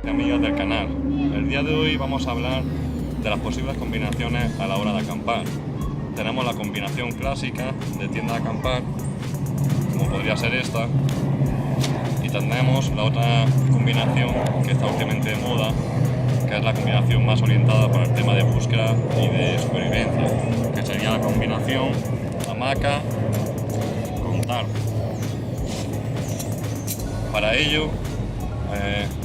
Amigas del canal, el día de hoy vamos a hablar de las posibles combinaciones a la hora de acampar. Tenemos la combinación clásica de tienda de acampar, como podría ser esta, y tenemos la otra combinación que está últimamente de moda, que es la combinación más orientada para el tema de búsqueda y de supervivencia, que sería la combinación hamaca con tarp. Para ello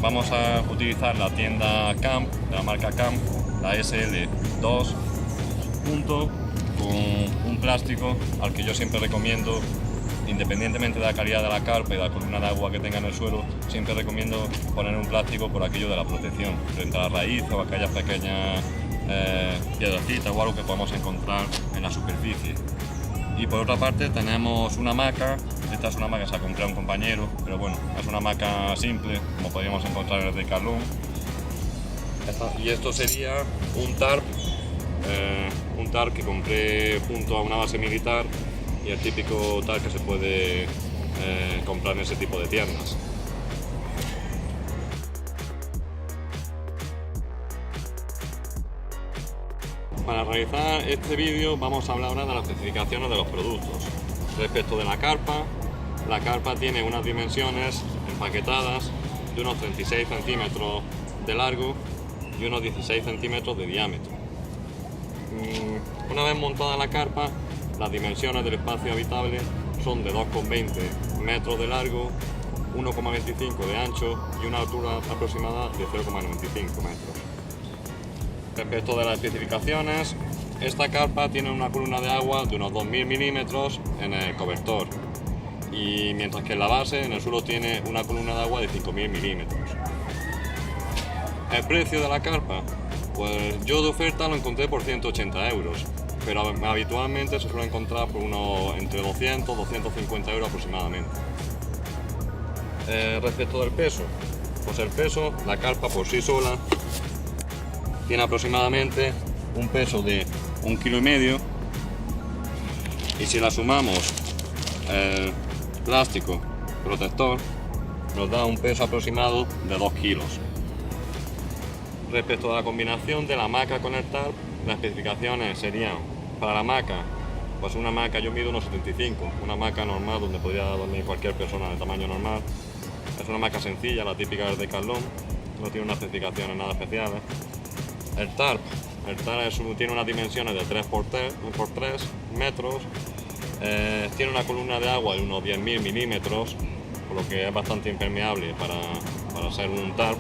vamos a utilizar la tienda Camp, de la marca Camp, la SL2, junto con un plástico al que yo siempre recomiendo, independientemente de la calidad de la carpa y de la columna de agua que tenga en el suelo, siempre recomiendo poner un plástico por aquello de la protección, frente a la raíz o aquellas pequeñas piedrecitas o algo que podamos encontrar en la superficie. Y por otra parte tenemos una hamaca. Esta es una hamaca que se ha comprado un compañero, pero bueno, es una hamaca simple, como podríamos encontrar en el Decathlon. Y esto sería un tarp que compré junto a una base militar, y el típico tarp que se puede comprar en ese tipo de tiendas. Para realizar este vídeo vamos a hablar ahora de las especificaciones de los productos. Respecto de la carpa tiene unas dimensiones empaquetadas de unos 36 centímetros de largo y unos 16 centímetros de diámetro. Una vez montada la carpa, las dimensiones del espacio habitable son de 2,20 metros de largo, 1,25 de ancho y una altura aproximada de 0,95 metros. Respecto de las especificaciones, esta carpa tiene una columna de agua de unos 2000 milímetros en el cobertor, y mientras que en la base, en el suelo, tiene una columna de agua de 5000 milímetros. El precio de la carpa, pues yo de oferta lo encontré por 180 euros, pero habitualmente se suele encontrar por unos entre 200 y 250 euros aproximadamente. Respecto del peso, pues el peso, la carpa por sí sola tiene aproximadamente un peso de 1,5 kg, y si la sumamos el plástico protector nos da un peso aproximado de 2 kilos. Respecto a la combinación de la hamaca con el tarp, las especificaciones serían: para la hamaca, pues una hamaca, yo mido unos 75, una hamaca normal donde podría dormir cualquier persona de tamaño normal. Es una hamaca sencilla, la típica del Decathlon, no tiene unas especificaciones nada especiales. El tarp tiene unas dimensiones de 3x3 metros, tiene una columna de agua de unos 10.000 milímetros, por lo que es bastante impermeable para ser un tarp.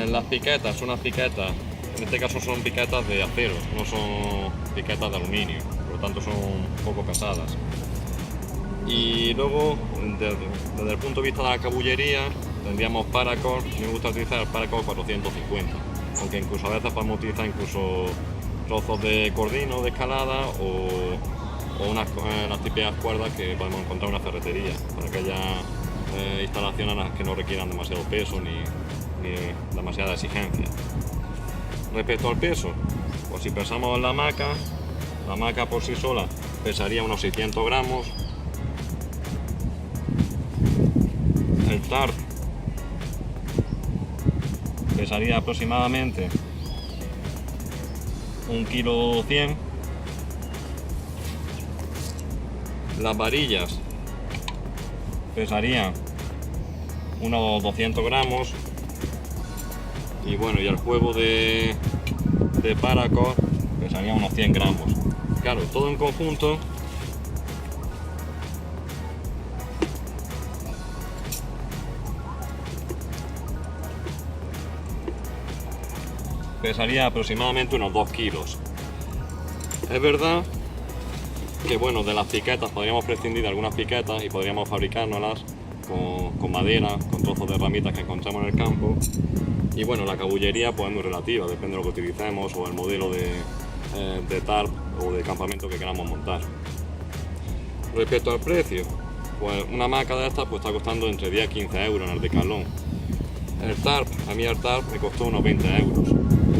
Las piquetas son unas piquetas, en este caso son piquetas de acero, no son piquetas de aluminio, por lo tanto son un poco pesadas. Y luego, desde el punto de vista de la cabullería, tendríamos paracord. Me gusta utilizar el paracord 450, aunque incluso a veces podemos utilizar incluso trozos de cordino de escalada o las típicas cuerdas que podemos encontrar en una ferretería, para aquellas instalaciones en las que no requieran demasiado peso ni demasiada exigencia. Respecto al peso, pues si pesamos la hamaca por sí sola pesaría unos 600 gramos, el tarp pesaría aproximadamente 1,1 kg, las varillas pesarían unos 200 gramos, y bueno, y el juego de paracord pesaría unos 100 gramos. Claro, todo en conjunto pesaría aproximadamente unos 2 kilos. Es verdad que bueno, de las piquetas podríamos prescindir de algunas piquetas y podríamos fabricárnoslas con madera, con trozos de ramitas que encontramos en el campo. Y bueno, la cabullería pues es muy relativa, depende de lo que utilicemos o el modelo de tarp o de campamento que queramos montar. Respecto al precio, pues una hamaca de estas pues está costando entre 10 y 15 euros en el Decathlon. A mí el tarp me costó unos 20 euros,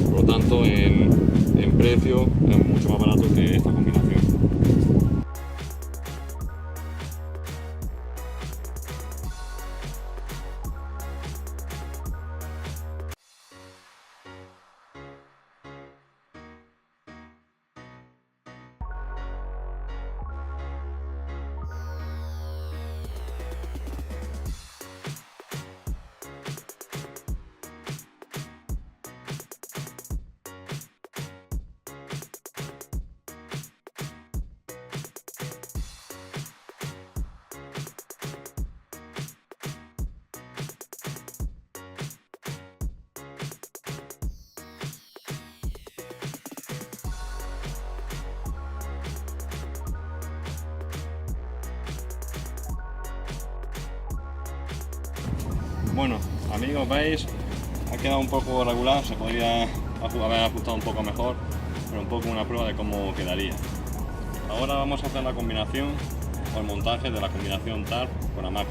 por lo tanto en precio es mucho más barato que esta combinación. Bueno, amigos, veis, ha quedado un poco regular, se podría haber ajustado un poco mejor, pero un poco una prueba de cómo quedaría. Ahora vamos a hacer la combinación o el montaje de la combinación tarp con hamaca.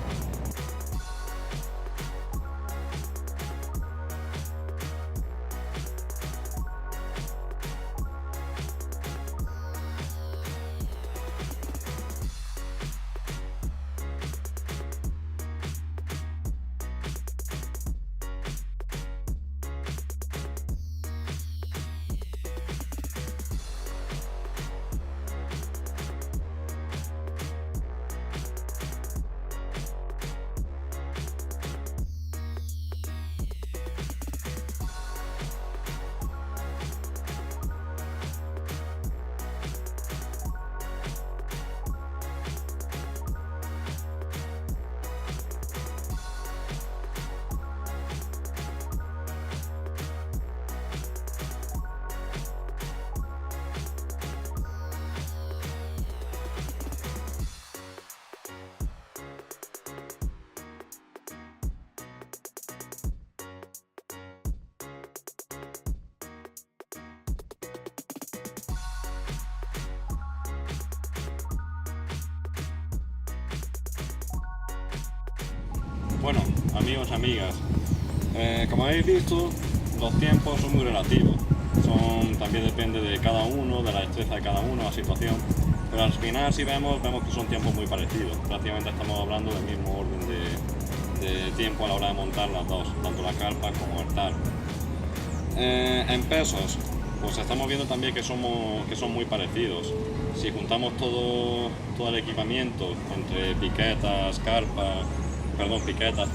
Bueno, amigos, amigas, como habéis visto, los tiempos son muy relativos. También depende de cada uno, de la destreza de cada uno, la situación. Pero al final, si vemos que son tiempos muy parecidos. Prácticamente estamos hablando del mismo orden de tiempo a la hora de montar las dos, tanto la carpa como el tarp. En pesos, pues estamos viendo también que son muy parecidos. Si juntamos todo el equipamiento entre piquetas,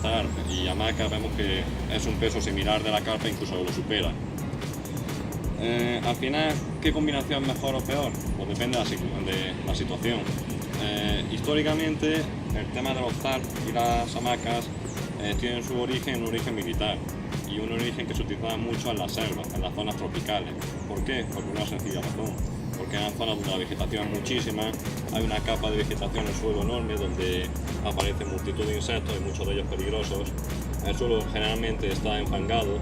tarp y hamaca, vemos que es un peso similar de la carpa, incluso lo supera. Al final, ¿qué combinación es mejor o peor? Pues depende de la situación. Históricamente, el tema de los tarp y las hamacas tienen su origen, un origen militar, y un origen que se utilizaba mucho en las selvas, en las zonas tropicales. ¿Por qué? Por una sencilla razón. Porque en las zonas donde la vegetación es muchísima, hay una capa de vegetación en el suelo enorme donde aparecen multitud de insectos y muchos de ellos peligrosos. El suelo generalmente está enfangado,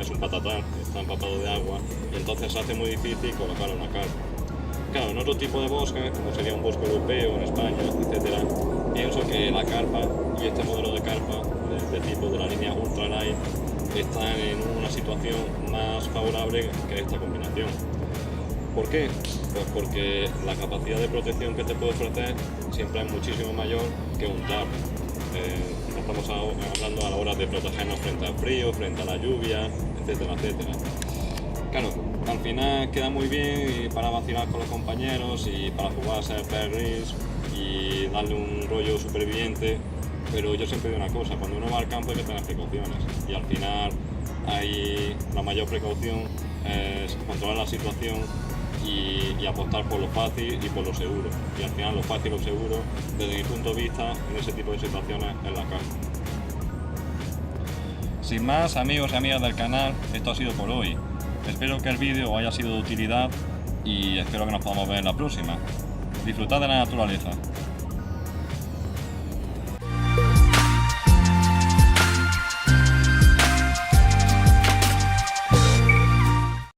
es un patatal, está empapado de agua, y entonces se hace muy difícil colocar una carpa. Claro, en otro tipo de bosque, como sería un bosque europeo, en España, etc., pienso que la carpa y este modelo de carpa, de tipo de la línea Ultralight, están en una situación más favorable que esta combinación. ¿Por qué? Pues porque la capacidad de protección que te puede ofrecer siempre es muchísimo mayor que un tarp. Estamos hablando a la hora de protegernos frente al frío, frente a la lluvia, etcétera, etcétera. Claro, al final queda muy bien para vacilar con los compañeros y para jugar a ser Bear Grylls y darle un rollo superviviente, pero yo siempre digo una cosa: cuando uno va al campo hay que tener precauciones, y al final la mayor precaución es controlar la situación y apostar por lo fácil y por lo seguro. Y al final lo fácil y lo seguro, desde mi punto de vista, en ese tipo de situaciones, es la carpa. Sin más, amigos y amigas del canal, esto ha sido por hoy. Espero que el vídeo haya sido de utilidad y espero que nos podamos ver en la próxima. Disfrutad de la naturaleza.